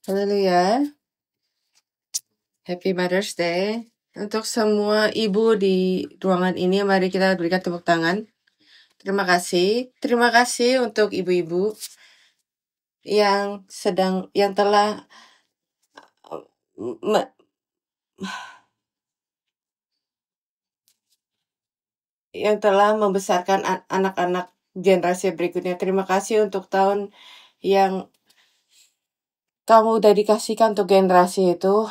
Haleluya. Happy Mother's Day. Untuk semua ibu di ruangan ini, mari kita berikan tepuk tangan. Terima kasih. Terima kasih untuk ibu-ibu yang telah me- yang telah membesarkan anak-anak generasi berikutnya. Terima kasih untuk tahun yang kamu dedikasikan untuk generasi itu.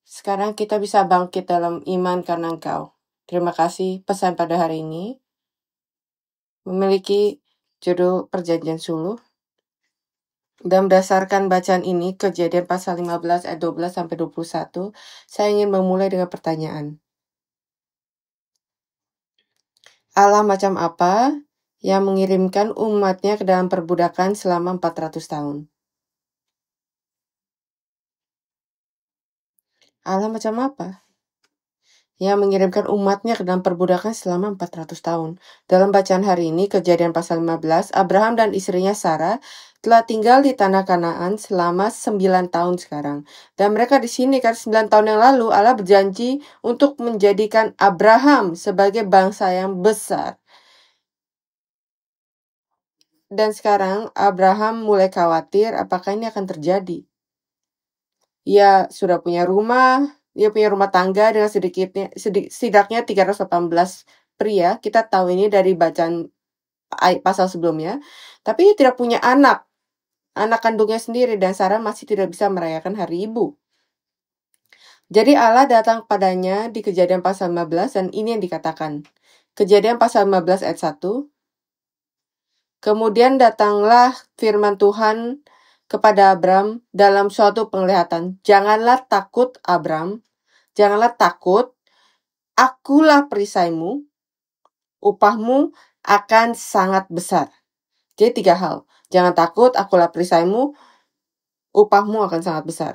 Sekarang kita bisa bangkit dalam iman karena Engkau. Terima kasih. Pesan pada hari ini memiliki judul Perjanjian Suluh. Dan berdasarkan bacaan ini, Kejadian pasal 15 ayat 12 sampai 21, saya ingin memulai dengan pertanyaan. Allah macam apa yang mengirimkan umatnya ke dalam perbudakan selama 400 tahun? Allah macam apa yang mengirimkan umatnya ke dalam perbudakan selama 400 tahun? Dalam bacaan hari ini, Kejadian pasal 15, Abraham dan istrinya Sarah telah tinggal di tanah Kanaan selama 9 tahun sekarang. Dan mereka di sini kan 9 tahun yang lalu Allah berjanji untuk menjadikan Abraham sebagai bangsa yang besar. Dan sekarang Abraham mulai khawatir apakah ini akan terjadi. Ia sudah punya rumah, dia punya rumah tangga dengan setidaknya 318 pria. Kita tahu ini dari bacaan pasal sebelumnya. Tapi ia tidak punya anak kandungnya sendiri, dan Sarah masih tidak bisa merayakan hari ibu. Jadi Allah datang padanya di Kejadian pasal 15, dan ini yang dikatakan. Kejadian pasal 15 ayat 1. Kemudian datanglah firman Tuhan kepada Abram dalam suatu penglihatan. Janganlah takut, Abram. Janganlah takut. Akulah perisaimu. Upahmu akan sangat besar. Jadi 3 hal. Jangan takut, akulah perisaimu. Upahmu akan sangat besar.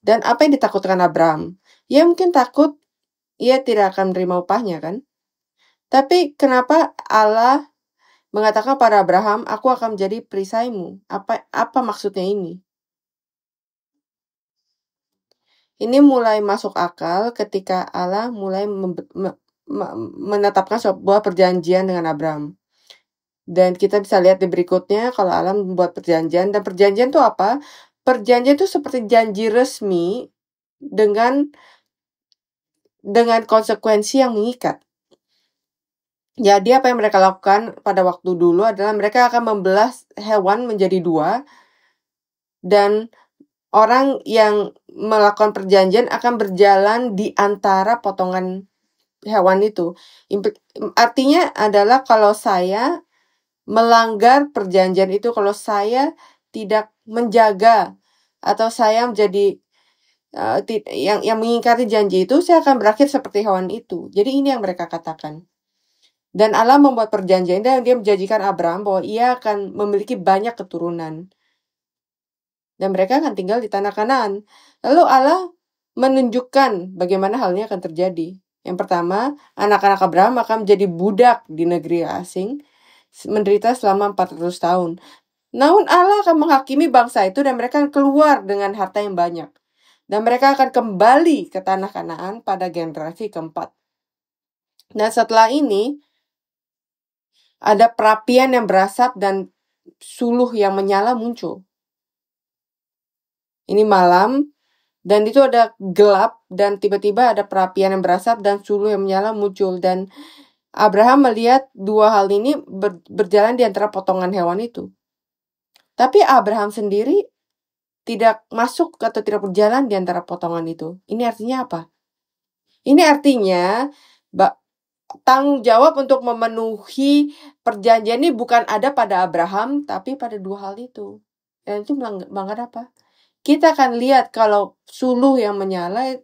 Dan apa yang ditakutkan Abram? Ya mungkin takut ia tidak akan menerima upahnya kan? Tapi kenapa Allah mengatakan pada Abraham, aku akan menjadi perisaimu? Apa maksudnya ini? Ini mulai masuk akal ketika Allah mulai menetapkan sebuah perjanjian dengan Abraham. Dan kita bisa lihat di berikutnya kalau Allah membuat perjanjian. Dan perjanjian itu apa? Perjanjian itu seperti janji resmi dengan konsekuensi yang mengikat. Jadi apa yang mereka lakukan pada waktu dulu adalah mereka akan membelah hewan menjadi 2. Dan orang yang melakukan perjanjian akan berjalan di antara potongan hewan itu. Artinya adalah kalau saya melanggar perjanjian itu, kalau saya tidak menjaga atau saya menjadi yang mengingkari janji itu, saya akan berakhir seperti hewan itu. Jadi ini yang mereka katakan. Dan Allah membuat perjanjian dan dia menjanjikan Abraham bahwa ia akan memiliki banyak keturunan. Dan mereka akan tinggal di tanah Kanaan. Lalu Allah menunjukkan bagaimana halnya akan terjadi. Yang pertama, anak-anak Abraham akan menjadi budak di negeri asing, menderita selama 400 tahun. Namun Allah akan menghakimi bangsa itu dan mereka akan keluar dengan harta yang banyak. Dan mereka akan kembali ke tanah Kanaan pada generasi keempat. Dan setelah ini, ada perapian yang berasap dan suluh yang menyala muncul. Ini malam, dan itu ada gelap, dan tiba-tiba ada perapian yang berasap dan suluh yang menyala muncul. Dan Abraham melihat 2 hal ini berjalan di antara potongan hewan itu. Tapi Abraham sendiri tidak masuk atau tidak berjalan di antara potongan itu. Ini artinya apa? Ini artinya tanggung jawab untuk memenuhi perjanjian ini bukan ada pada Abraham, tapi pada 2 hal itu. Dan itu melanggar apa? Kita akan lihat kalau suluh yang menyala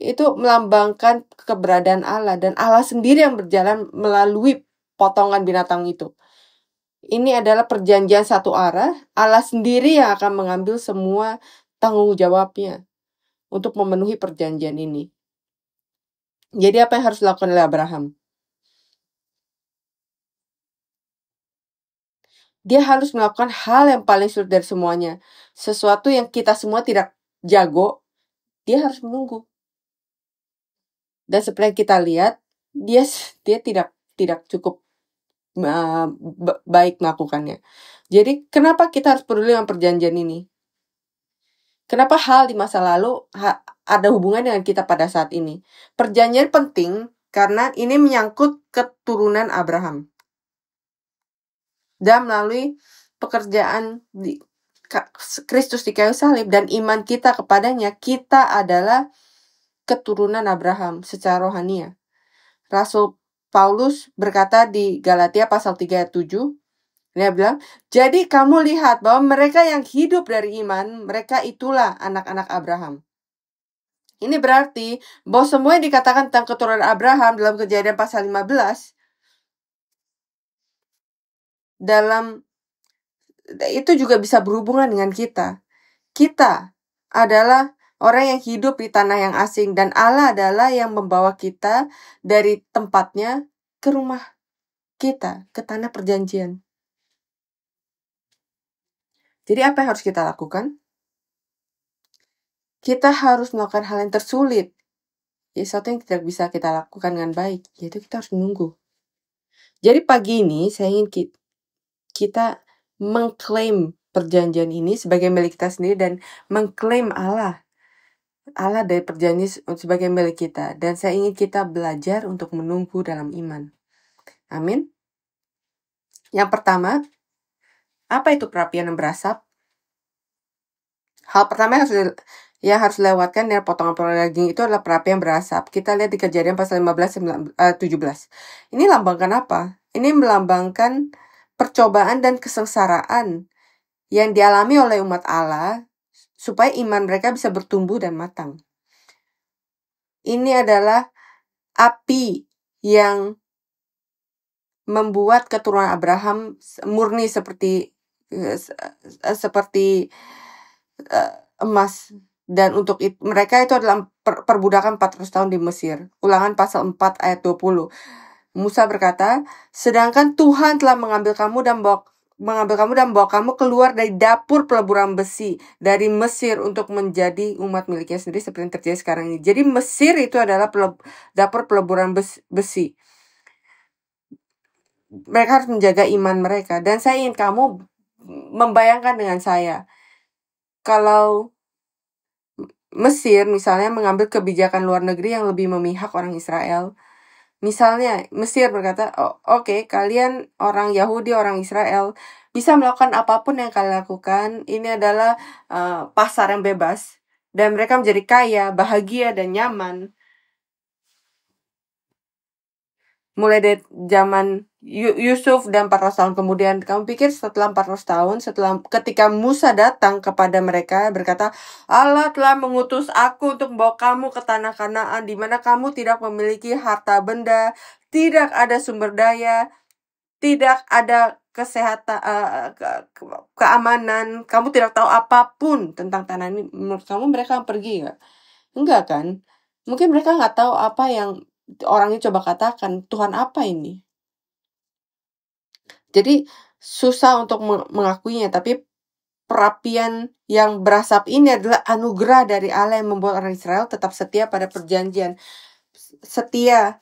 itu melambangkan keberadaan Allah. Dan Allah sendiri yang berjalan melalui potongan binatang itu. Ini adalah perjanjian satu arah. Allah sendiri yang akan mengambil semua tanggung jawabnya untuk memenuhi perjanjian ini. Jadi apa yang harus dilakukan oleh Abraham? Dia harus melakukan hal yang paling sulit dari semuanya. Sesuatu yang kita semua tidak jago, dia harus menunggu. Dan seperti yang kita lihat, dia tidak cukup baik melakukannya. Jadi kenapa kita harus peduli dengan perjanjian ini? Kenapa hal di masa lalu ada hubungan dengan kita pada saat ini? Perjanjian penting karena ini menyangkut keturunan Abraham. Dan melalui pekerjaan Kristus di kayu salib dan iman kita kepadanya, kita adalah keturunan Abraham secara rohania. Rasul Paulus berkata di Galatia pasal 3 ayat 7, dia bilang, jadi kamu lihat bahwa mereka yang hidup dari iman, mereka itulah anak-anak Abraham. Ini berarti bahwa semua yang dikatakan tentang keturunan Abraham dalam Kejadian pasal 15, itu juga bisa berhubungan dengan kita. Kita adalah orang yang hidup di tanah yang asing dan Allah adalah yang membawa kita dari tempatnya ke rumah kita, ke tanah perjanjian. Jadi apa yang harus kita lakukan? Kita harus melakukan hal yang tersulit. Ya, sesuatu yang tidak bisa kita lakukan dengan baik, yaitu kita harus menunggu. Jadi pagi ini saya ingin kita mengklaim perjanjian ini sebagai milik kita sendiri dan mengklaim Allah dari perjanjian sebagai milik kita. Dan saya ingin kita belajar untuk menunggu dalam iman. Amin. Yang pertama, apa itu perapian yang berasap? Hal pertama yang harus dilewatkan dari potongan-potongan daging itu adalah perapian berasap. Kita lihat di Kejadian pasal 17. Ini lambangkan apa? Ini melambangkan percobaan dan kesengsaraan yang dialami oleh umat Allah supaya iman mereka bisa bertumbuh dan matang. Ini adalah api yang membuat keturunan Abraham murni seperti emas. Dan untuk itu, mereka itu adalah perbudakan 400 tahun di Mesir. Ulangan pasal 4 ayat 20. Musa berkata, sedangkan Tuhan telah mengambil kamu dan membawa kamu keluar dari dapur peleburan besi dari Mesir untuk menjadi umat miliknya sendiri seperti yang terjadi sekarang ini. Jadi Mesir itu adalah dapur peleburan besi. Mereka harus menjaga iman mereka. Dan saya ingin kamu membayangkan dengan saya, kalau Mesir misalnya mengambil kebijakan luar negeri yang lebih memihak orang Israel. Misalnya Mesir berkata, oke, kalian orang Yahudi, orang Israel bisa melakukan apapun yang kalian lakukan. Ini adalah pasar yang bebas. Dan mereka menjadi kaya, bahagia, dan nyaman. Mulai dari zaman Yusuf dan 400 tahun kemudian, kamu pikir setelah 400 tahun, ketika Musa datang kepada mereka berkata, Allah telah mengutus aku untuk membawa kamu ke tanah Kanaan di mana kamu tidak memiliki harta benda, tidak ada sumber daya, tidak ada kesehatan, keamanan, kamu tidak tahu apapun tentang tanah ini. Menurut kamu mereka akan pergi nggak? Enggak kan? Mungkin mereka nggak tahu apa yang orangnya coba katakan, Tuhan apa ini? Jadi susah untuk mengakuinya, tapi perapian yang berasap ini adalah anugerah dari Allah yang membuat orang Israel tetap setia pada perjanjian. Setia.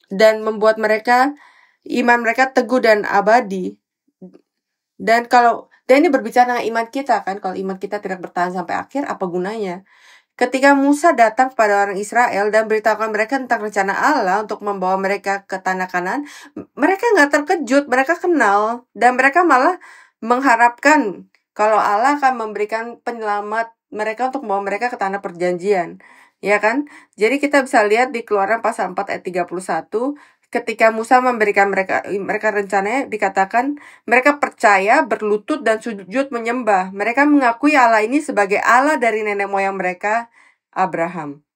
Dan membuat iman mereka teguh dan abadi. Dan ini berbicara tentang iman kita kan, kalau iman kita tidak bertahan sampai akhir, apa gunanya? Ketika Musa datang kepada orang Israel dan beritahukan mereka tentang rencana Allah untuk membawa mereka ke tanah Kanaan, mereka nggak terkejut, mereka kenal, dan mereka malah mengharapkan kalau Allah akan memberikan penyelamat mereka untuk membawa mereka ke tanah perjanjian. Ya kan? Jadi kita bisa lihat di Keluaran pasal 4 ayat 31, ketika Musa memberikan mereka rencananya, dikatakan mereka percaya, berlutut dan sujud menyembah. Mereka mengakui Allah ini sebagai Allah dari nenek moyang mereka, Abraham.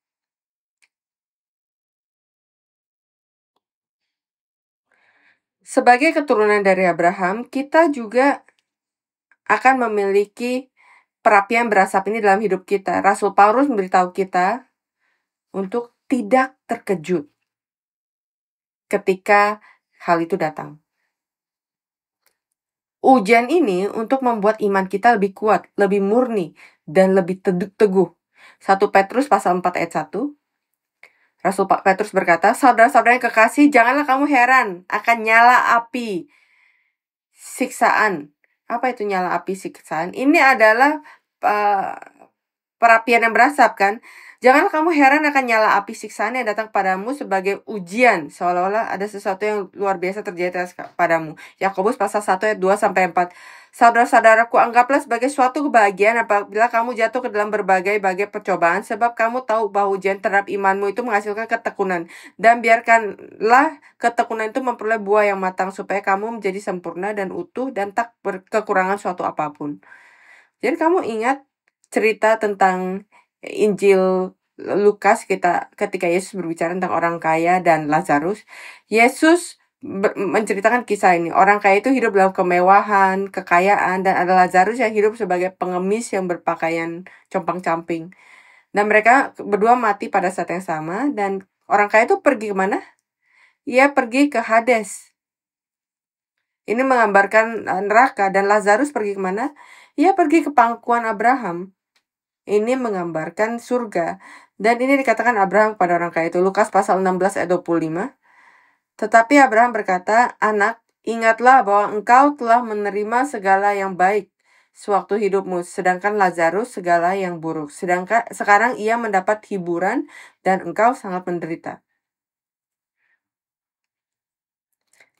Sebagai keturunan dari Abraham, kita juga akan memiliki perapian berasap ini dalam hidup kita. Rasul Paulus memberitahu kita untuk tidak terkejut ketika hal itu datang. Ujian ini untuk membuat iman kita lebih kuat, lebih murni, dan lebih teguh. 1 Petrus pasal 4 ayat 1. Rasul Petrus berkata, saudara-saudara yang kekasih, janganlah kamu heran akan nyala api siksaan. Apa itu nyala api siksaan? Ini adalah perapian yang berasap kan? Janganlah kamu heran akan nyala api siksaan yang datang padamu sebagai ujian, seolah-olah ada sesuatu yang luar biasa terjadi padamu. Yakobus pasal 1 ayat 2-4. Saudara-saudaraku, anggaplah sebagai suatu kebahagiaan apabila kamu jatuh ke dalam berbagai-bagai percobaan, sebab kamu tahu bahwa ujian terhadap imanmu itu menghasilkan ketekunan. Dan biarkanlah ketekunan itu memperoleh buah yang matang, supaya kamu menjadi sempurna dan utuh dan tak berkekurangan suatu apapun. Jadi kamu ingat cerita tentang Injil Lukas ketika Yesus berbicara tentang orang kaya dan Lazarus. Yesus menceritakan kisah ini. Orang kaya itu hidup dalam kemewahan, kekayaan, dan ada Lazarus yang hidup sebagai pengemis yang berpakaian compang-camping. Dan mereka berdua mati pada saat yang sama. Dan orang kaya itu pergi kemana? Ia pergi ke Hades. Ini menggambarkan neraka. Dan Lazarus pergi kemana? Ia pergi ke pangkuan Abraham. Ini menggambarkan surga. Dan ini dikatakan Abraham kepada orang kaya itu. Lukas pasal 16 ayat 25. Tetapi Abraham berkata, anak, ingatlah bahwa engkau telah menerima segala yang baik sewaktu hidupmu, sedangkan Lazarus segala yang buruk. Sekarang ia mendapat hiburan dan engkau sangat menderita.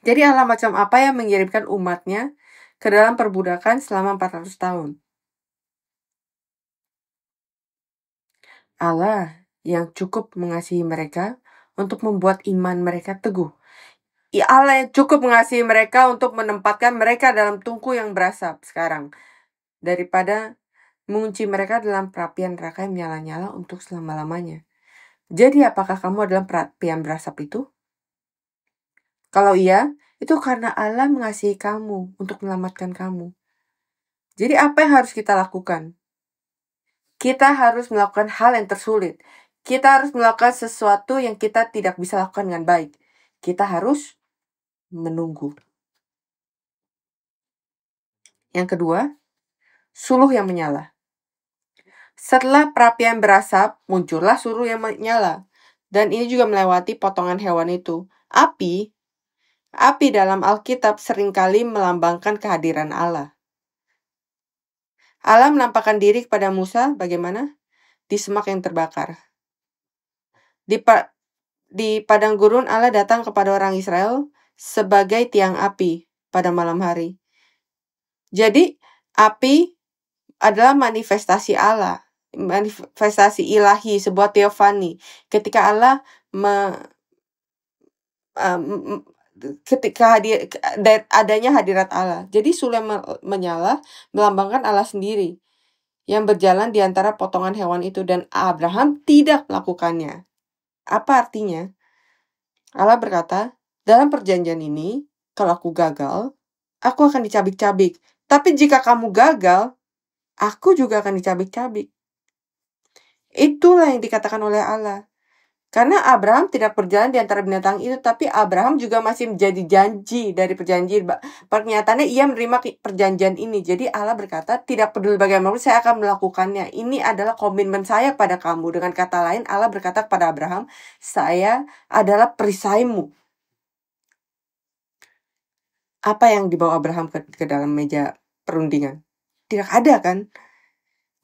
Jadi Allah macam apa yang mengirimkan umatnya ke dalam perbudakan selama 400 tahun? Allah yang cukup mengasihi mereka untuk membuat iman mereka teguh. Allah yang cukup mengasihi mereka untuk menempatkan mereka dalam tungku yang berasap sekarang, daripada mengunci mereka dalam perapian neraka yang menyala-nyala untuk selama-lamanya. Jadi apakah kamu dalam perapian berasap itu? Kalau iya, itu karena Allah mengasihi kamu untuk menyelamatkan kamu. Jadi apa yang harus kita lakukan? Kita harus melakukan hal yang tersulit. Kita harus melakukan sesuatu yang kita tidak bisa lakukan dengan baik. Kita harus menunggu. Yang kedua, suluh yang menyala. Setelah perapian berasap, muncullah suluh yang menyala. Dan ini juga melewati potongan hewan itu. Api dalam Alkitab seringkali melambangkan kehadiran Allah. Allah menampakkan diri kepada Musa bagaimana? Di semak yang terbakar. Di padang gurun Allah datang kepada orang Israel sebagai tiang api pada malam hari. Jadi api adalah manifestasi Allah, manifestasi ilahi, sebuah teofani. Ketika Allah ketika adanya hadirat Allah. Jadi suluh menyala melambangkan Allah sendiri yang berjalan di antara potongan hewan itu, dan Abraham tidak melakukannya. Apa artinya? Allah berkata, dalam perjanjian ini, kalau aku gagal, aku akan dicabik-cabik. Tapi jika kamu gagal, aku juga akan dicabik-cabik. Itulah yang dikatakan oleh Allah. Karena Abraham tidak berjalan di antara binatang itu, tapi Abraham juga masih menjadi janji dari perjanjian. Pernyataannya ia menerima perjanjian ini. Jadi Allah berkata, tidak peduli bagaimana, saya akan melakukannya. Ini adalah komitmen saya pada kamu. Dengan kata lain, Allah berkata kepada Abraham, saya adalah perisaimu. Apa yang dibawa Abraham ke dalam meja perundingan? Tidak ada kan?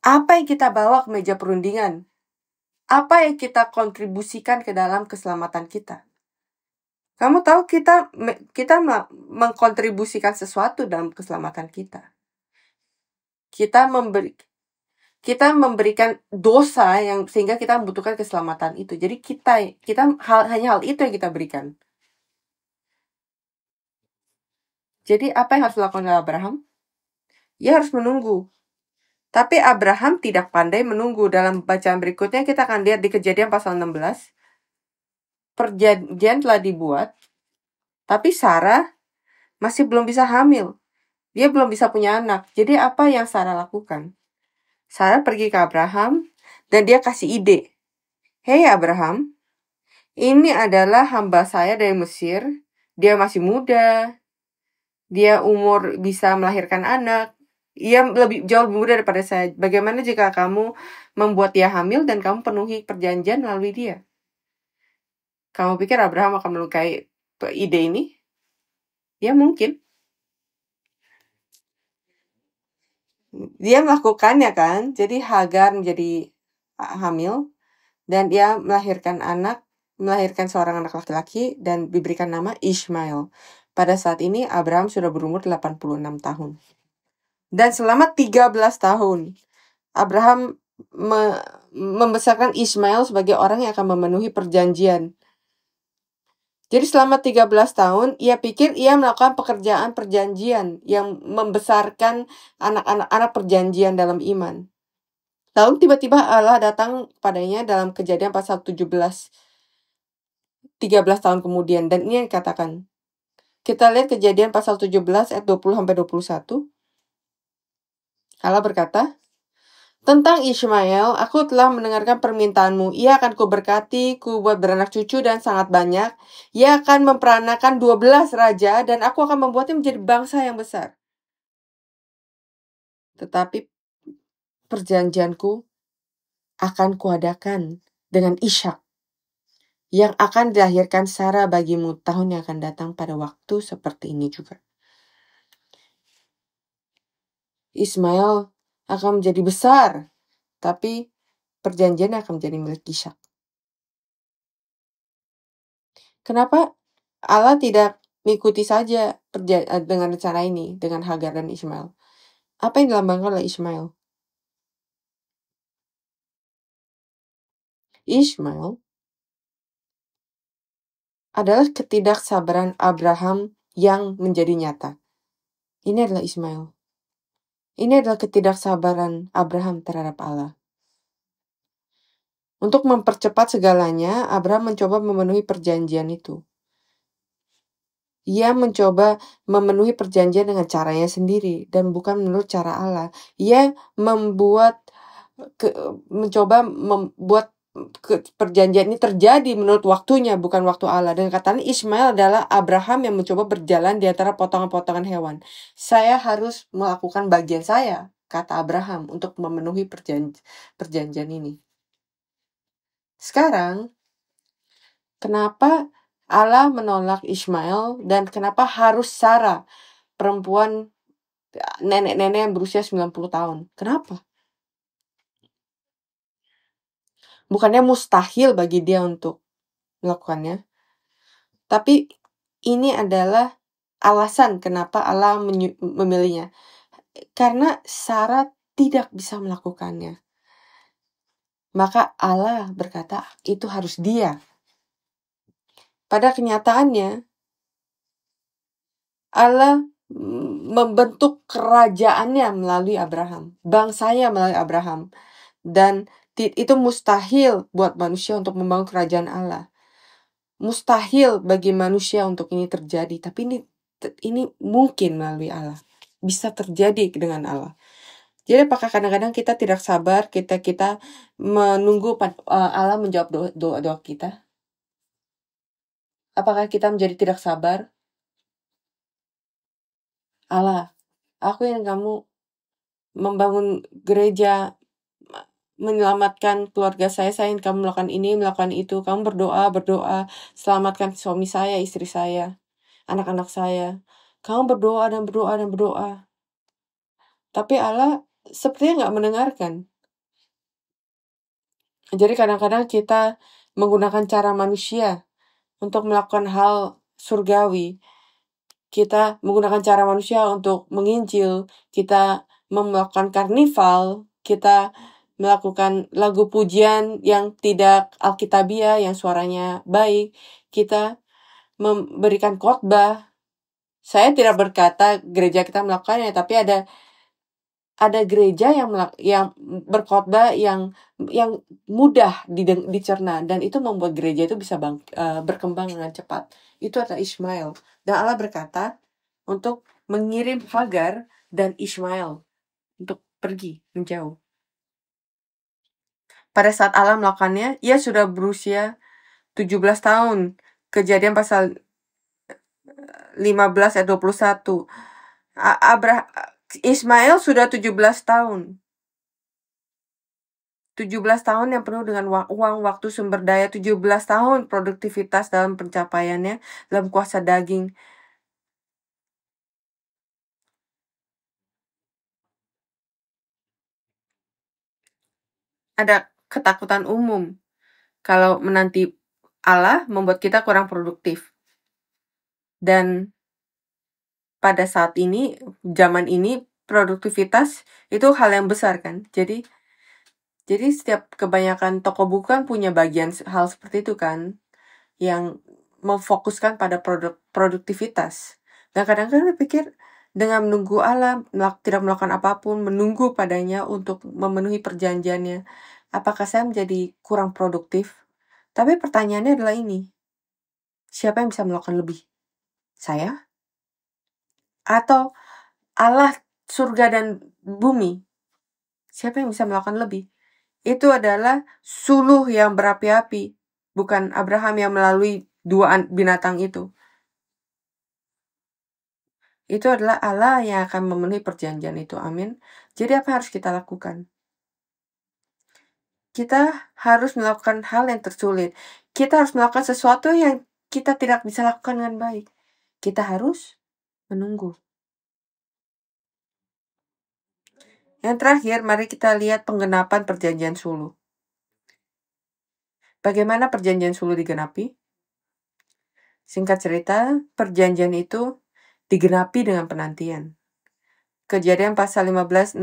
Apa yang kita bawa ke meja perundingan? Apa yang kita kontribusikan ke dalam keselamatan kita? Kamu tahu kita mengkontribusikan sesuatu dalam keselamatan kita. Kita memberikan dosa yang sehingga kita membutuhkan keselamatan itu. Jadi hanya hal itu yang kita berikan. Jadi apa yang harus dilakukan oleh Abraham? Ia harus menunggu. Tapi Abraham tidak pandai menunggu. Dalam bacaan berikutnya kita akan lihat di Kejadian pasal 16. Perjanjian telah dibuat, tapi Sarah masih belum bisa hamil. Dia belum bisa punya anak. Jadi apa yang Sarah lakukan? Sarah pergi ke Abraham dan dia kasih ide. Hei Abraham, ini adalah hamba saya dari Mesir. Dia masih muda. Dia umur bisa melahirkan anak. Ia jauh lebih muda daripada saya. Bagaimana jika kamu membuat dia hamil dan kamu penuhi perjanjian melalui dia? Kamu pikir Abraham akan melukai ide ini? Ya mungkin. Dia melakukannya kan. Jadi Hagar menjadi hamil dan dia melahirkan seorang anak laki-laki dan diberikan nama Ishmael. Pada saat ini Abraham sudah berumur 86 tahun. Dan selama 13 tahun Abraham membesarkan Ishmael sebagai orang yang akan memenuhi perjanjian. Jadi selama 13 tahun, ia pikir ia melakukan pekerjaan perjanjian yang membesarkan anak-anak perjanjian dalam iman. Lalu tiba-tiba Allah datang padanya dalam Kejadian pasal 17, 13 tahun kemudian. Dan ini yang dikatakan. Kita lihat Kejadian pasal 17 ayat 20-21. Allah berkata, tentang Ishmael, aku telah mendengarkan permintaanmu. Ia akan kuberkati, kubuat beranak cucu dan sangat banyak. Ia akan memperanakan 12 raja dan aku akan membuatnya menjadi bangsa yang besar. Tetapi perjanjianku akan kuadakan dengan Ishak yang akan dilahirkan Sarah bagimu tahun yang akan datang pada waktu seperti ini juga. Ismail akan menjadi besar, tapi perjanjian akan menjadi milik Ishak. Kenapa Allah tidak mengikuti saja dengan rencana ini, dengan Hagar dan Ismail? Apa yang dilambangkan oleh Ismail? Ismail adalah ketidaksabaran Abraham yang menjadi nyata. Ini adalah Ismail. Ini adalah ketidaksabaran Abraham terhadap Allah. Untuk mempercepat segalanya, Abraham mencoba memenuhi perjanjian itu. Ia mencoba memenuhi perjanjian dengan caranya sendiri dan bukan menurut cara Allah. Ia mencoba membuat perjanjian ini terjadi menurut waktunya, bukan waktu Allah. Dan katanya Ismail adalah Abraham yang mencoba berjalan di antara potongan-potongan hewan. Saya harus melakukan bagian saya, kata Abraham, untuk memenuhi perjanjian ini. Sekarang, kenapa Allah menolak Ismail dan kenapa harus Sarah, perempuan nenek-nenek yang berusia 90 tahun? Kenapa? Bukannya mustahil bagi dia untuk melakukannya. Tapi ini adalah alasan kenapa Allah memilihnya. Karena Sarah tidak bisa melakukannya. Maka Allah berkata, itu harus dia. Pada kenyataannya, Allah membentuk kerajaannya melalui Abraham. Bangsanya melalui Abraham. Dan itu mustahil buat manusia untuk membangun kerajaan Allah. Mustahil bagi manusia untuk ini terjadi. Tapi ini mungkin melalui Allah. Bisa terjadi dengan Allah. Jadi apakah kadang-kadang kita tidak sabar, kita menunggu Allah menjawab doa kita? Apakah kita menjadi tidak sabar? Allah, aku ingin kamu membangun gereja, menyelamatkan keluarga saya ingin kamu melakukan ini, melakukan itu. Kamu berdoa, selamatkan suami saya, istri saya, anak-anak saya. Kamu berdoa dan berdoa dan berdoa. Tapi Allah sepertinya nggak mendengarkan. Jadi kadang-kadang kita menggunakan cara manusia untuk melakukan hal surgawi. Kita menggunakan cara manusia untuk menginjil. Kita melakukan karnival. Kita melakukan lagu pujian yang tidak alkitabiah, yang suaranya baik. Kita memberikan khotbah. Saya tidak berkata gereja kita melakukannya, tapi ada gereja yang berkhotbah yang mudah dicerna, dan itu membuat gereja itu bisa berkembang dengan cepat. Itu adalah Ismail. Dan Allah berkata untuk mengirim Hagar dan Ismail untuk pergi menjauh. Pada saat Allah melakukannya, ia sudah berusia 17 tahun. Kejadian pasal 15 ayat 21. Ismail sudah 17 tahun. 17 tahun yang penuh dengan uang, waktu, sumber daya, 17 tahun produktivitas dalam pencapaiannya, dalam kuasa daging. Ada ketakutan umum kalau menanti Allah membuat kita kurang produktif. Dan pada saat ini, zaman ini, produktivitas itu hal yang besar kan. Jadi setiap kebanyakan toko buku kan punya bagian hal seperti itu kan, yang memfokuskan pada produktivitas. Dan kadang-kadang saya pikir dengan menunggu Allah, tidak melakukan apapun, menunggu padanya untuk memenuhi perjanjiannya, apakah saya menjadi kurang produktif? Tapi pertanyaannya adalah ini, siapa yang bisa melakukan lebih? Saya? Atau Allah, surga dan bumi? Siapa yang bisa melakukan lebih? Itu adalah suluh yang berapi-api, bukan Abraham yang melalui dua binatang itu. Itu adalah Allah yang akan memenuhi perjanjian itu. Amin. Jadi apa harus kita lakukan? Kita harus melakukan hal yang tersulit. Kita harus melakukan sesuatu yang kita tidak bisa lakukan dengan baik. Kita harus menunggu. Yang terakhir, mari kita lihat penggenapan perjanjian suluh. Bagaimana perjanjian suluh digenapi? Singkat cerita, perjanjian itu digenapi dengan penantian. Kejadian pasal 15-16.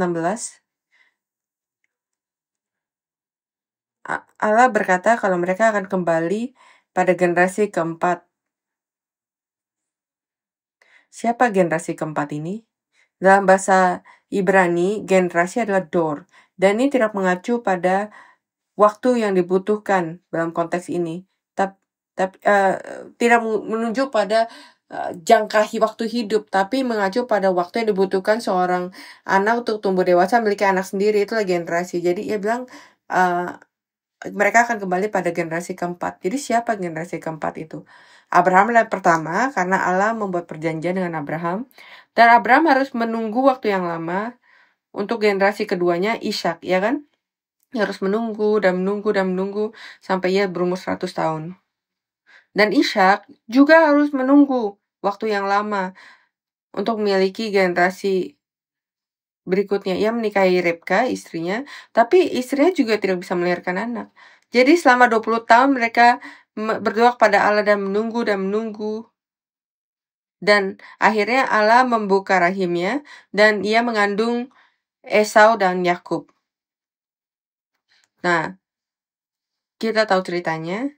Allah berkata kalau mereka akan kembali pada generasi keempat. Siapa generasi keempat ini? Dalam bahasa Ibrani, generasi adalah dor. Dan ini tidak mengacu pada waktu yang dibutuhkan dalam konteks ini. Tidak menunjuk pada jangka waktu hidup, tapi mengacu pada waktu yang dibutuhkan seorang anak untuk tumbuh dewasa, memiliki anak sendiri, itulah generasi. Jadi ia bilang mereka akan kembali pada generasi keempat. Jadi siapa generasi keempat itu? Abraham adalah pertama, karena Allah membuat perjanjian dengan Abraham. Dan Abraham harus menunggu waktu yang lama untuk generasi keduanya, Ishak, ya kan? Harus menunggu dan menunggu dan menunggu sampai ia berumur 100 tahun. Dan Ishak juga harus menunggu waktu yang lama untuk memiliki generasi berikutnya. Ia menikahi Ribka, istrinya, tapi istrinya juga tidak bisa melahirkan anak. Jadi selama 20 tahun mereka berdoa kepada Allah dan menunggu dan menunggu. Dan akhirnya Allah membuka rahimnya dan ia mengandung Esau dan Yakub. Nah, kita tahu ceritanya.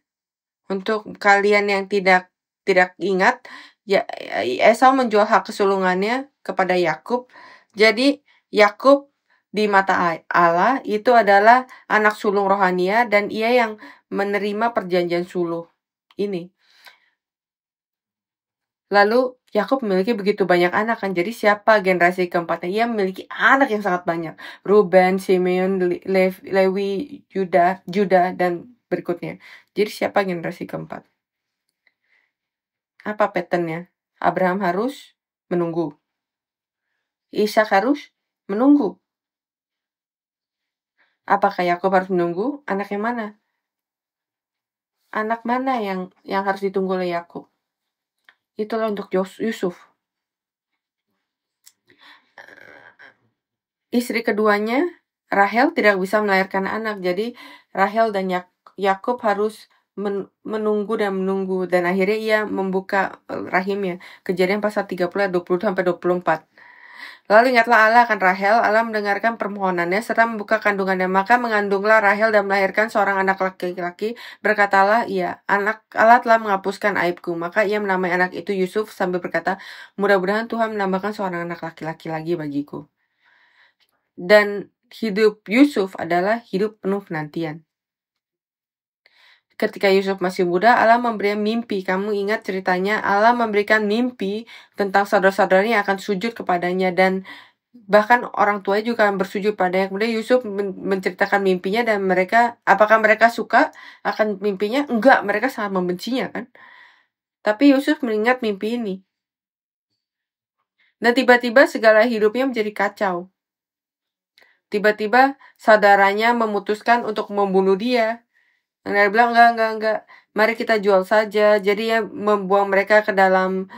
Untuk kalian yang tidak ingat, ya, Esau menjual hak kesulungannya kepada Yakub. Jadi Yakub di mata Allah itu adalah anak sulung rohania dan ia yang menerima perjanjian suluh ini. Lalu Yakub memiliki begitu banyak anak kan. Jadi siapa generasi keempatnya? Ia memiliki anak yang sangat banyak. Ruben, Simeon, Lewi, Juda dan berikutnya. Jadi siapa generasi keempat? Apa patternnya? Abraham harus menunggu. Ishak harus menunggu. Apakah Yakub harus menunggu? Anak yang mana? Anak mana yang harus ditunggu oleh Yakub? Itulah untuk Yusuf. Istri keduanya, Rahel, tidak bisa melahirkan anak. Jadi Rahel dan Yakub harus menunggu dan menunggu. Dan akhirnya ia membuka rahimnya. Kejadian pasal 30 ayat 20-24. Lalu ingatlah Allah akan Rahel. Allah mendengarkan permohonannya serta membuka kandungannya. Maka mengandunglah Rahel dan melahirkan seorang anak laki-laki. Berkatalah ia, Allah telah menghapuskan aibku. Maka ia menamai anak itu Yusuf sambil berkata, mudah-mudahan Tuhan menambahkan seorang anak laki-laki lagi bagiku. Dan hidup Yusuf adalah hidup penuh penantian. Ketika Yusuf masih muda, Allah memberi mimpi. Kamu ingat ceritanya, Allah memberikan mimpi tentang saudara-saudaranya yang akan sujud kepadanya. Dan bahkan orang tuanya juga akan bersujud padanya. Kemudian Yusuf menceritakan mimpinya dan apakah mereka suka akan mimpinya? Enggak, mereka sangat membencinya kan. Tapi Yusuf mengingat mimpi ini. Dan tiba-tiba segala hidupnya menjadi kacau. Tiba-tiba saudaranya memutuskan untuk membunuh dia. Dan dia bilang, enggak. Mari kita jual saja. Jadi ya membuang mereka ke dalam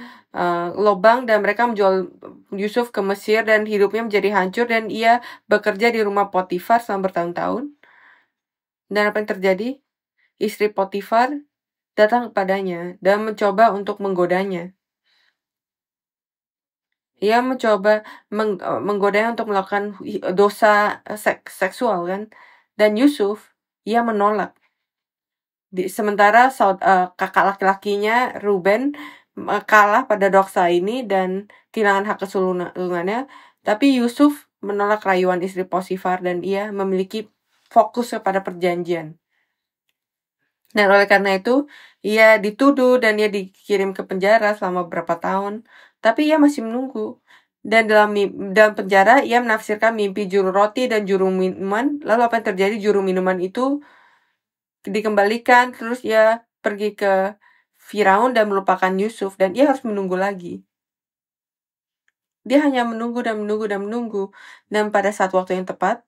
lubang dan mereka menjual Yusuf ke Mesir dan hidupnya menjadi hancur dan ia bekerja di rumah Potifar selama bertahun-tahun. Dan apa yang terjadi? Istri Potifar datang kepadanya dan mencoba untuk menggodanya. Ia mencoba menggodanya untuk melakukan dosa seksual kan. Dan Yusuf, ia menolak. Sementara kakak laki-lakinya Ruben kalah pada dosa ini dan kehilangan hak kesulungannya. Tapi Yusuf menolak rayuan istri Potifar dan ia memiliki fokus kepada perjanjian. Dan oleh karena itu, ia dituduh dan ia dikirim ke penjara selama beberapa tahun. Tapi ia masih menunggu. Dan dalam penjara, ia menafsirkan mimpi juru roti dan juru minuman. Lalu apa yang terjadi? Juru minuman itu dikembalikan, terus ia pergi ke Firaun dan melupakan Yusuf. Dan ia harus menunggu lagi. Dia hanya menunggu dan menunggu. Dan pada saat waktu yang tepat,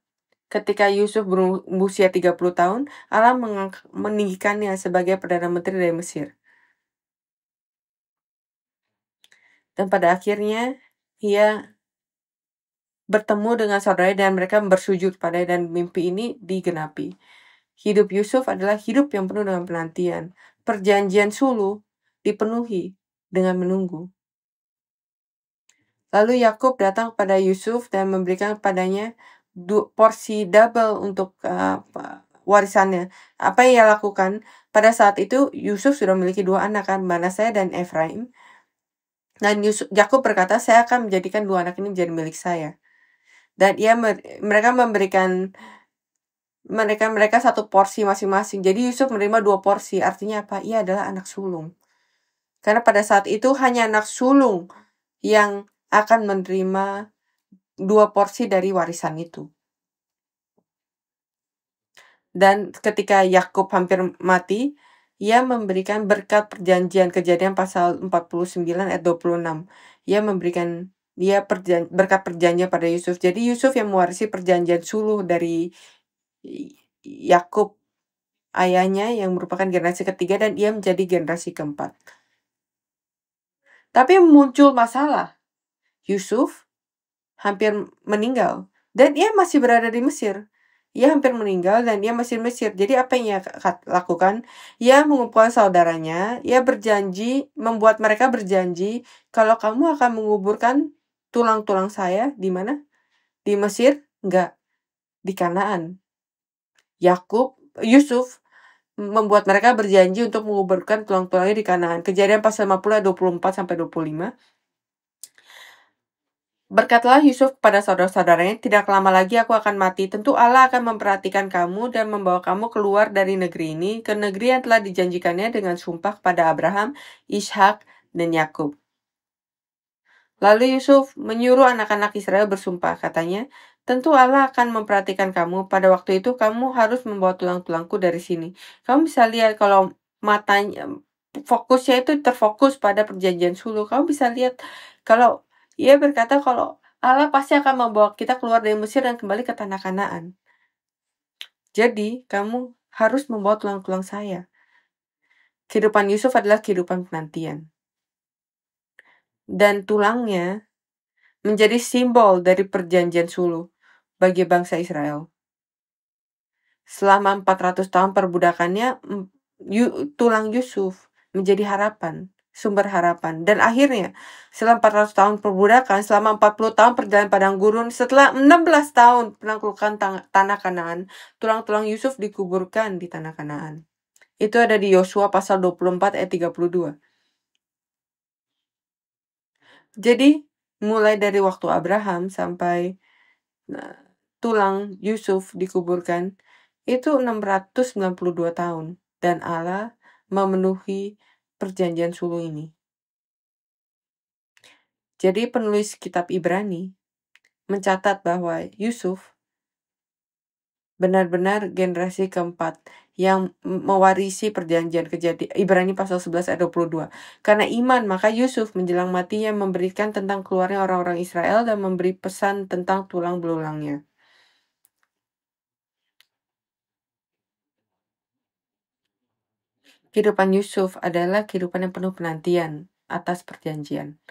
ketika Yusuf berusia 30 tahun, Allah meninggikannya sebagai Perdana Menteri dari Mesir. Dan pada akhirnya, ia bertemu dengan saudaranya dan mereka bersujud padanya dan mimpi ini digenapi. Hidup Yusuf adalah hidup yang penuh dengan penantian. Perjanjian suluh dipenuhi dengan menunggu. Lalu Yakub datang kepada Yusuf dan memberikan kepadanya porsi double untuk warisannya. Apa yang ia lakukan? Pada saat itu Yusuf sudah memiliki 2 anak kan, Manasya dan Efraim. Dan Yakub berkata, saya akan menjadikan 2 anak ini menjadi milik saya. Dan mereka memberikan mereka satu porsi masing-masing. Jadi Yusuf menerima 2 porsi. Artinya apa? Ia adalah anak sulung. Karena pada saat itu hanya anak sulung yang akan menerima 2 porsi dari warisan itu. Dan ketika Yakub hampir mati, ia memberikan berkat perjanjian, Kejadian pasal 49 ayat 26. Ia memberikan berkat perjanjian pada Yusuf. Jadi Yusuf yang mewarisi perjanjian suluh dari Yakub, ayahnya yang merupakan generasi ketiga, dan ia menjadi generasi keempat. Tapi muncul masalah. Yusuf hampir meninggal dan ia masih berada di Mesir. Ia hampir meninggal dan ia masih di Mesir. Jadi apa yang ia lakukan? Ia mengumpulkan saudaranya. Ia membuat mereka berjanji, kalau kamu akan menguburkan tulang-tulang saya di mana? Di Mesir? Enggak. Di Kanaan. Yusuf membuat mereka berjanji untuk menguburkan tulang-tulangnya di Kanaan. Kejadian pasal 50 ayat 24-25. Berkatalah Yusuf kepada saudara-saudaranya, tidak lama lagi aku akan mati. Tentu Allah akan memperhatikan kamu dan membawa kamu keluar dari negeri ini ke negeri yang telah dijanjikannya dengan sumpah kepada Abraham, Ishak, dan Yakub. Lalu Yusuf menyuruh anak-anak Israel bersumpah, katanya, tentu Allah akan memperhatikan kamu. Pada waktu itu kamu harus membawa tulang-tulangku dari sini. Kamu bisa lihat kalau matanya, fokusnya itu terfokus pada perjanjian suluh. Kamu bisa lihat kalau ia berkata kalau Allah pasti akan membawa kita keluar dari Mesir dan kembali ke tanah Kanaan. Jadi, kamu harus membawa tulang-tulang saya. Kehidupan Yusuf adalah kehidupan penantian. Dan tulangnya menjadi simbol dari perjanjian suluh bagi bangsa Israel. Selama 400 tahun perbudakannya, tulang Yusuf menjadi harapan, sumber harapan. Dan akhirnya, setelah 400 tahun perbudakan, selama 40 tahun perjalanan padang gurun, setelah 16 tahun penaklukan tanah Kanaan, tulang-tulang Yusuf dikuburkan di tanah Kanaan. Itu ada di Yosua pasal 24 ayat 32. Jadi, mulai dari waktu Abraham sampai tulang Yusuf dikuburkan, itu 692 tahun. Dan Allah memenuhi perjanjian suluh ini. Jadi penulis kitab Ibrani mencatat bahwa Yusuf benar-benar generasi keempat yang mewarisi perjanjian. Ibrani pasal 11 ayat 22. Karena iman, maka Yusuf menjelang matinya memberikan tentang keluarnya orang-orang Israel dan memberi pesan tentang tulang belulangnya. Kehidupan Yusuf adalah kehidupan yang penuh penantian atas perjanjian.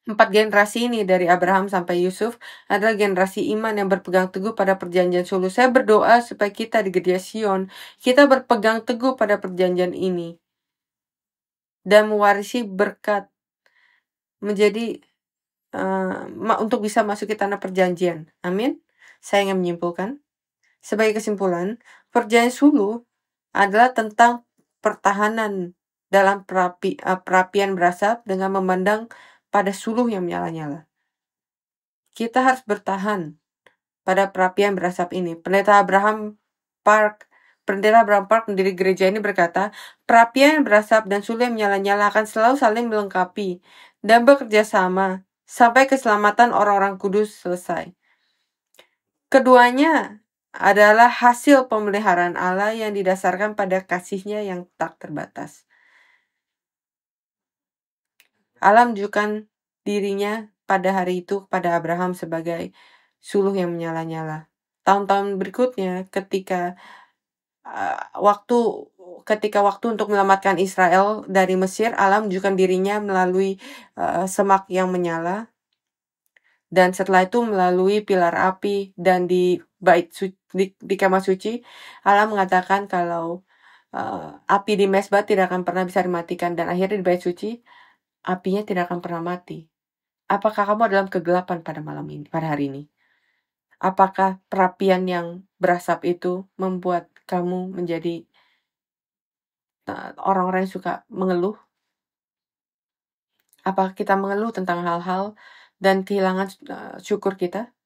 4 generasi ini dari Abraham sampai Yusuf adalah generasi iman yang berpegang teguh pada perjanjian suluh. Saya berdoa supaya kita di Gereja Sion, kita berpegang teguh pada perjanjian ini dan mewarisi berkat menjadi untuk bisa masuk ke tanah perjanjian. Amin. Saya ingin menyimpulkan. Sebagai kesimpulan, perjanjian suluh adalah tentang pertahanan dalam perapian berasap dengan memandang pada suluh yang menyala-nyala. Kita harus bertahan pada perapian berasap ini. Pendeta Abraham Park mendiri gereja ini berkata, perapian berasap dan suluh yang menyala-nyala akan selalu saling melengkapi dan bekerja sama sampai keselamatan orang-orang kudus selesai. Keduanya adalah hasil pemeliharaan Allah yang didasarkan pada kasih-Nya yang tak terbatas. Allah menunjukkan dirinya pada hari itu pada Abraham sebagai suluh yang menyala-nyala. Tahun-tahun berikutnya ketika waktu untuk menyelamatkan Israel dari Mesir, Allah menunjukkan dirinya melalui semak yang menyala. Dan setelah itu melalui pilar api dan di kemah suci, Allah mengatakan kalau api di mezbah tidak akan pernah bisa dimatikan, dan akhirnya di bait suci apinya tidak akan pernah mati. Apakah kamu dalam kegelapan pada hari ini? Apakah perapian yang berasap itu membuat kamu menjadi orang-orang yang suka mengeluh? Apakah kita mengeluh tentang hal-hal dan kehilangan syukur kita?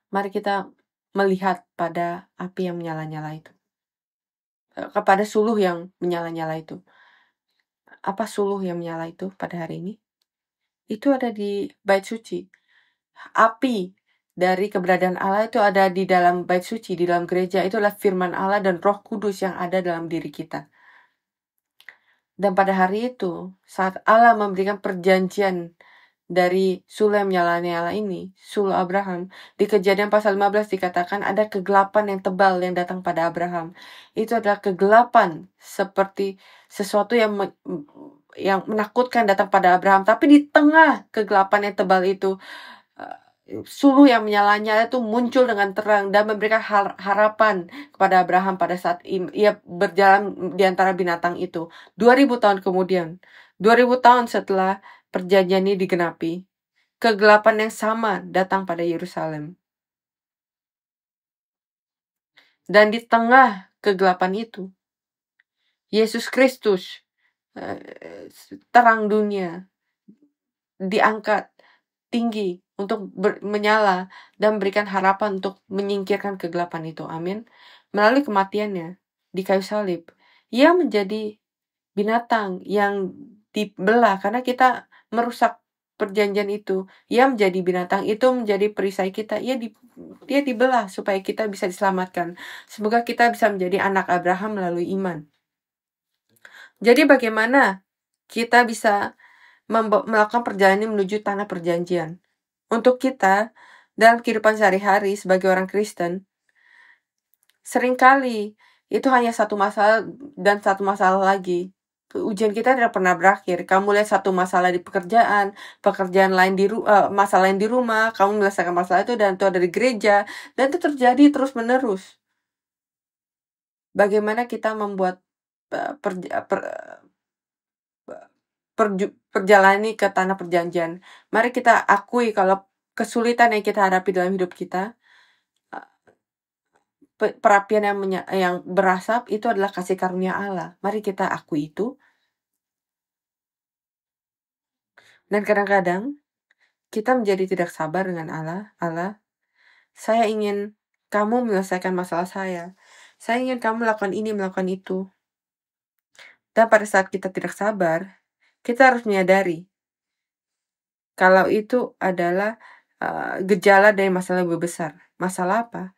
Mari kita melihat pada api yang menyala-nyala itu. Kepada suluh yang menyala-nyala itu. Apa suluh yang menyala itu pada hari ini? Itu ada di bait suci. Api dari keberadaan Allah itu ada di dalam bait suci, di dalam gereja. Itu adalah firman Allah dan Roh Kudus yang ada dalam diri kita. Dan pada hari itu, saat Allah memberikan perjanjian dari suluh yang menyala-nyala ini, suluh Abraham, di Kejadian pasal 15 dikatakan ada kegelapan yang tebal yang datang pada Abraham. Itu adalah kegelapan seperti sesuatu yang menakutkan datang pada Abraham. Tapi di tengah kegelapan yang tebal itu, suluh yang menyala-nyala itu muncul dengan terang dan memberikan harapan kepada Abraham pada saat ia berjalan di antara binatang itu. 2000 tahun kemudian, 2000 tahun setelah perjanjian ini digenapi, kegelapan yang sama datang pada Yerusalem. Dan di tengah kegelapan itu, Yesus Kristus, terang dunia, diangkat tinggi untuk menyala dan memberikan harapan untuk menyingkirkan kegelapan itu. Amin. Melalui kematiannya di kayu salib, ia menjadi binatang yang dibelah karena kita merusak perjanjian itu. Ia menjadi binatang itu menjadi perisai kita. Ia dibelah supaya kita bisa diselamatkan. Semoga kita bisa menjadi anak Abraham melalui iman. Jadi bagaimana kita bisa melakukan perjalanan menuju tanah perjanjian? Untuk kita, dalam kehidupan sehari-hari sebagai orang Kristen, seringkali itu hanya satu masalah dan satu masalah lagi. Ujian kita tidak pernah berakhir. Kamu lihat satu masalah di pekerjaan lain masalah lain di rumah, kamu menyelesaikan masalah itu dan itu ada di gereja, dan itu terjadi terus-menerus. Bagaimana kita membuat perjalanan ke tanah perjanjian? Mari kita akui kalau kesulitan yang kita hadapi dalam hidup kita, perapian yang berasap itu adalah kasih karunia Allah. Mari kita akui itu. Dan kadang-kadang kita menjadi tidak sabar dengan Allah, saya ingin kamu menyelesaikan masalah saya. Saya ingin kamu melakukan ini, melakukan itu. Dan pada saat kita tidak sabar, kita harus menyadari kalau itu adalah gejala dari masalah lebih besar. Masalah apa?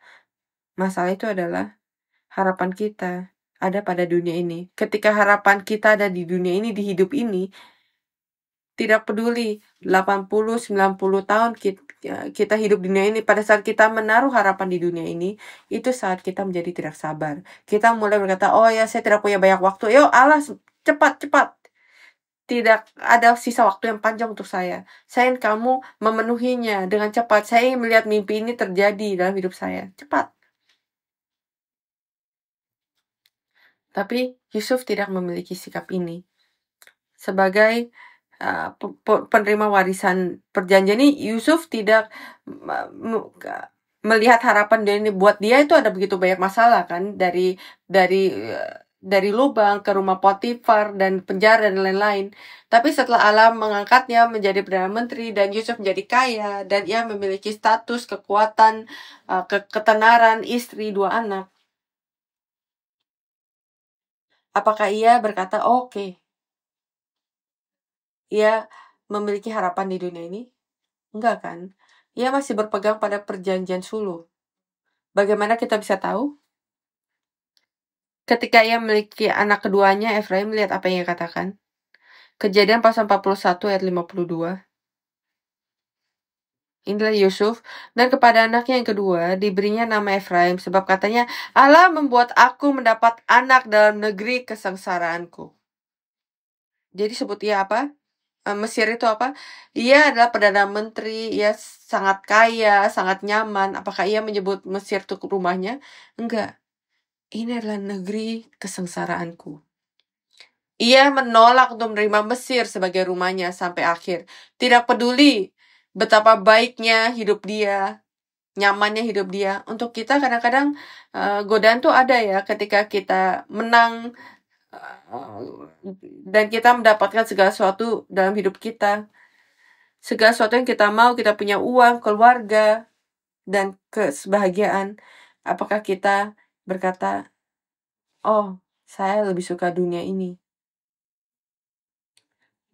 Masalah itu adalah harapan kita ada pada dunia ini. Ketika harapan kita ada di dunia ini, di hidup ini, tidak peduli 80, 90 tahun kita hidup di dunia ini, pada saat kita menaruh harapan di dunia ini, itu saat kita menjadi tidak sabar. Kita mulai berkata, oh ya saya tidak punya banyak waktu, yuk Allah cepat. Tidak ada sisa waktu yang panjang untuk saya. Saya ingin kamu memenuhinya dengan cepat. Saya ingin melihat mimpi ini terjadi dalam hidup saya. Cepat. Tapi Yusuf tidak memiliki sikap ini. Sebagai penerima warisan perjanjian ini, Yusuf tidak melihat harapan dia ini. Buat dia itu ada begitu banyak masalah kan, dari lubang ke rumah Potifar dan penjara dan lain-lain. Tapi setelah Allah mengangkatnya menjadi Perdana Menteri dan Yusuf menjadi kaya dan ia memiliki status, kekuatan, ketenaran, istri, 2 anak. Apakah ia berkata, oke, ia memiliki harapan di dunia ini? Enggak kan? Ia masih berpegang pada perjanjian suluh. Bagaimana kita bisa tahu? Ketika ia memiliki anak keduanya, Efraim, lihat apa yang ia katakan. Kejadian pasal 41 ayat 52. Inilah Yusuf, dan kepada anaknya yang kedua diberinya nama Efraim, sebab katanya, Allah membuat aku mendapat anak dalam negeri kesengsaraanku. Jadi sebut ia apa? Mesir itu apa? Ia adalah Perdana Menteri, ia sangat kaya, sangat nyaman. Apakah ia menyebut Mesir itu rumahnya? Enggak. Ini adalah negeri kesengsaraanku. Ia menolak untuk menerima Mesir sebagai rumahnya sampai akhir. Tidak peduli betapa baiknya hidup dia, nyamannya hidup dia. Untuk kita kadang-kadang godaan tuh ada ya, ketika kita menang dan kita mendapatkan segala sesuatu dalam hidup kita. Segala sesuatu yang kita mau, kita punya uang, keluarga, dan kebahagiaan. Apakah kita berkata, oh, saya lebih suka dunia ini?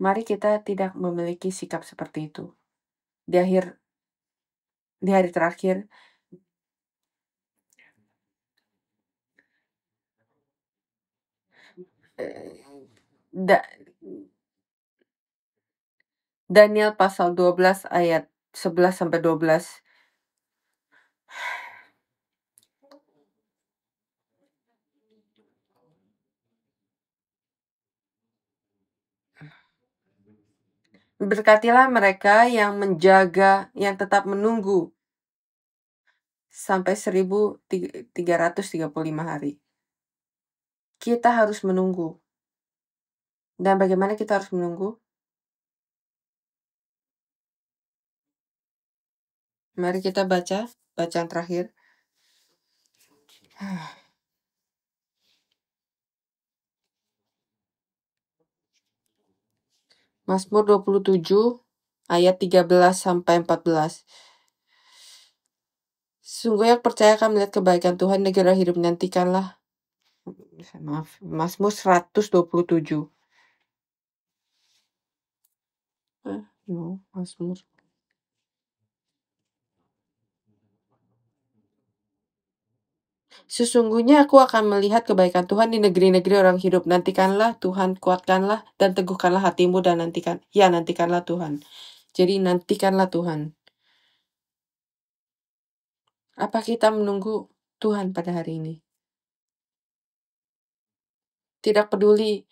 Mari kita tidak memiliki sikap seperti itu. Di hari terakhir, Daniel pasal 12 ayat 11-12. Berkatilah mereka yang menjaga, yang tetap menunggu sampai 1335 hari. Kita harus menunggu. Dan bagaimana kita harus menunggu? Mari kita baca bacaan terakhir. Mazmur 27 ayat 13-14. Sungguh yang percaya akan melihat kebaikan Tuhan, negara hidup nantikanlah. Maaf, Mazmur 127. Mazmur. Sesungguhnya aku akan melihat kebaikan Tuhan di negeri-negeri orang hidup. Nantikanlah Tuhan, kuatkanlah dan teguhkanlah hatimu dan nantikanlah Tuhan. Jadi nantikanlah Tuhan. Apa kita menunggu Tuhan pada hari ini? Tidak peduli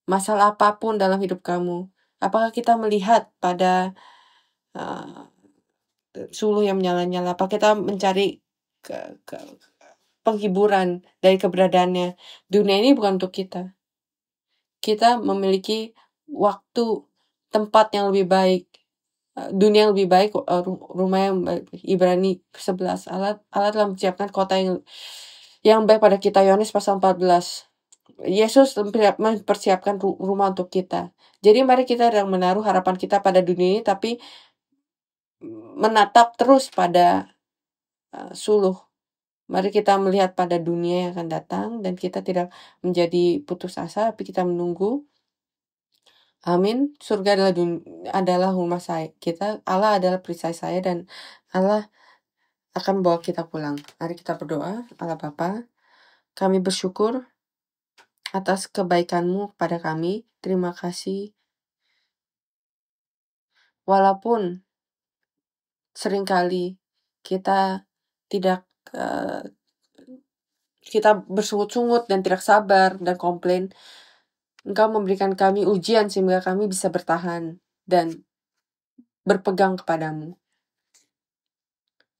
masalah apapun dalam hidup kamu. Apakah kita melihat pada suluh yang menyala-nyala? Apa kita mencari penghiburan dari keberadaannya? Dunia ini bukan untuk kita. Kita memiliki waktu, tempat yang lebih baik, dunia yang lebih baik, rumah yang baik. Ibrani 11. Allah telah menyiapkan kota yang baik pada kita. Yohanes pasal 14. Yesus mempersiapkan rumah untuk kita. Jadi mari kita yang menaruh harapan kita pada dunia ini, tapi menatap terus pada suluh. Mari kita melihat pada dunia yang akan datang dan kita tidak menjadi putus asa, tapi kita menunggu. Amin. Surga adalah rumah saya. Allah adalah perisai saya dan Allah akan membawa kita pulang. Mari kita berdoa. Allah Bapa, kami bersyukur atas kebaikan-Mu kepada kami. Terima kasih. Walaupun seringkali kita tidak kita bersungut-sungut dan tidak sabar dan komplain, Engkau memberikan kami ujian sehingga kami bisa bertahan dan berpegang kepadamu.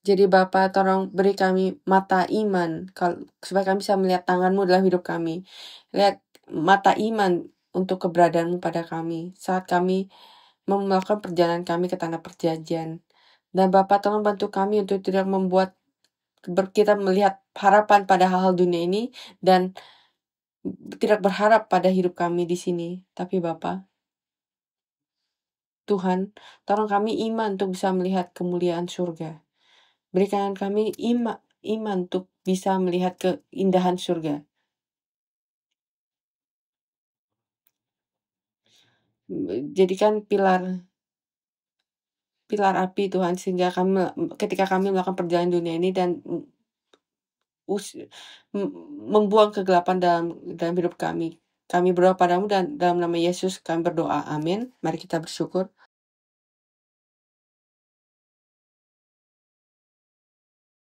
Jadi Bapa, tolong beri kami mata iman supaya kami bisa melihat tangan-Mu dalam hidup kami. Lihat mata iman untuk keberadaanmu pada kami saat kami melakukan perjalanan kami ke tanah perjanjian. Dan Bapa, tolong bantu kami untuk tidak membuat kita melihat harapan pada hal-hal dunia ini dan tidak berharap pada hidup kami di sini. Tapi Bapa, Tuhan, tolong kami iman untuk bisa melihat kemuliaan surga. Berikan kami iman untuk bisa melihat keindahan surga. Jadikan pilar api Tuhan, sehingga ketika kami melakukan perjalanan dunia ini dan membuang kegelapan dalam hidup kami. Kami berdoa padamu dan dalam nama Yesus kami berdoa. Amin. Mari kita bersyukur.